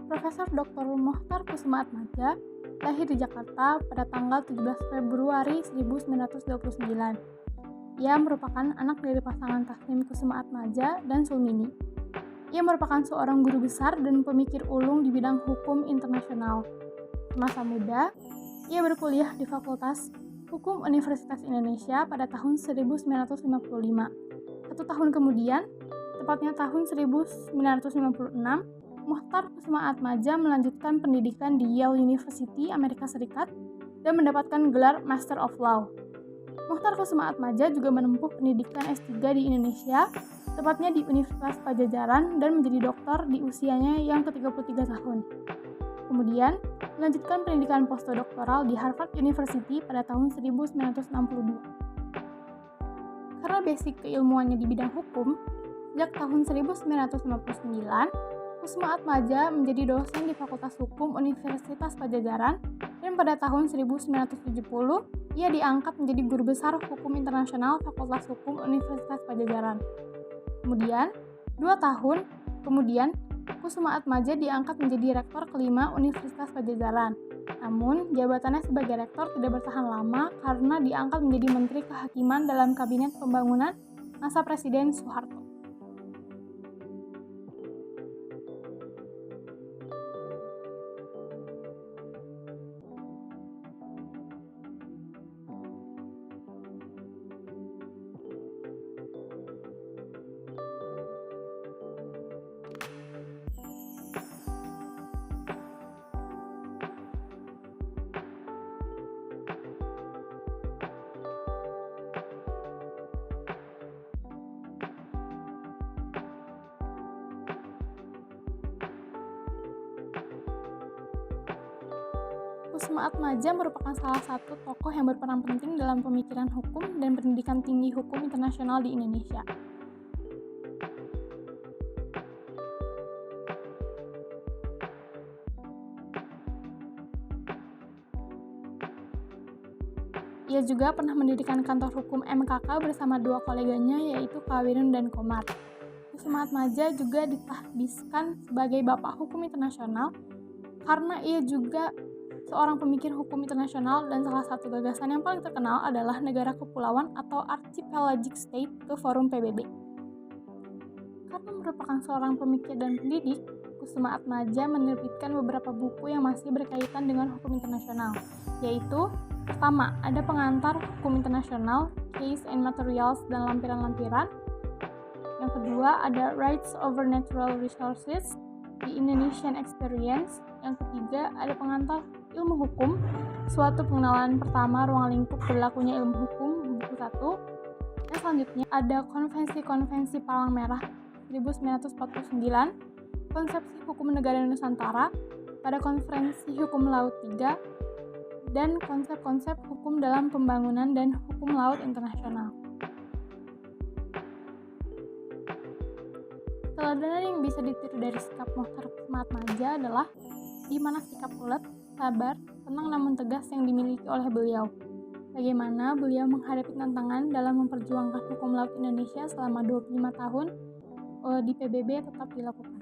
Profesor Dr. Mohtar Kusumaatmadja lahir di Jakarta pada tanggal 17 Februari 1929. Ia merupakan anak dari pasangan Tasnim Kusumaatmadja dan Sulmini. Ia merupakan seorang guru besar dan pemikir ulung di bidang hukum internasional. Semasa muda, ia berkuliah di Fakultas Hukum Universitas Indonesia pada tahun 1955. Satu tahun kemudian, tepatnya tahun 1956, Mohtar Kusumaatmadja melanjutkan pendidikan di Yale University, Amerika Serikat, dan mendapatkan gelar Master of Law. Mohtar Kusumaatmadja juga menempuh pendidikan S3 di Indonesia, tepatnya di Universitas Padjadjaran, dan menjadi doktor di usianya yang ke-33 tahun. Kemudian, melanjutkan pendidikan postdoktoral di Harvard University pada tahun 1962. Karena basic keilmuannya di bidang hukum, sejak tahun 1959, Kusumaatmadja menjadi dosen di Fakultas Hukum Universitas Padjadjaran, dan pada tahun 1970, ia diangkat menjadi guru besar Hukum Internasional Fakultas Hukum Universitas Padjadjaran. Kemudian, 2 tahun kemudian, Kusumaatmadja diangkat menjadi rektor kelima Universitas Padjadjaran. Namun, jabatannya sebagai rektor tidak bertahan lama karena diangkat menjadi Menteri Kehakiman dalam Kabinet Pembangunan masa Presiden Soeharto. Kusumaatmadja merupakan salah satu tokoh yang berperan penting dalam pemikiran hukum dan pendidikan tinggi hukum internasional di Indonesia. Ia juga pernah mendirikan kantor hukum MKK bersama 2 koleganya, yaitu Kawirun dan Komar. Kusumaatmadja juga ditahbiskan sebagai Bapak Hukum Internasional karena ia juga seorang pemikir hukum internasional, dan salah satu gagasan yang paling terkenal adalah negara kepulauan atau archipelagic state ke forum PBB. Karena merupakan seorang pemikir dan pendidik, Kusumaatmadja menerbitkan beberapa buku yang masih berkaitan dengan hukum internasional, yaitu pertama, ada pengantar hukum internasional, Case and Materials dan lampiran-lampiran. Yang kedua, ada Rights over Natural Resources, The Indonesian Experience. Yang ketiga, ada pengantar ilmu hukum, suatu pengenalan pertama ruang lingkup berlakunya ilmu hukum, buku 1. Dan selanjutnya ada Konvensi-Konvensi Palang Merah 1949, Konsepsi Hukum Negara Nusantara pada Konferensi Hukum Laut 3, dan Konsep-Konsep Hukum dalam Pembangunan dan Hukum Laut Internasional. Teladan yang bisa ditiru dari sikap Mohtar Kusumaatmadja adalah di mana sikap ulet, sabar, tenang namun tegas yang dimiliki oleh beliau. Bagaimana beliau menghadapi tantangan dalam memperjuangkan hukum laut Indonesia selama 25 tahun di PBB tetap dilakukan.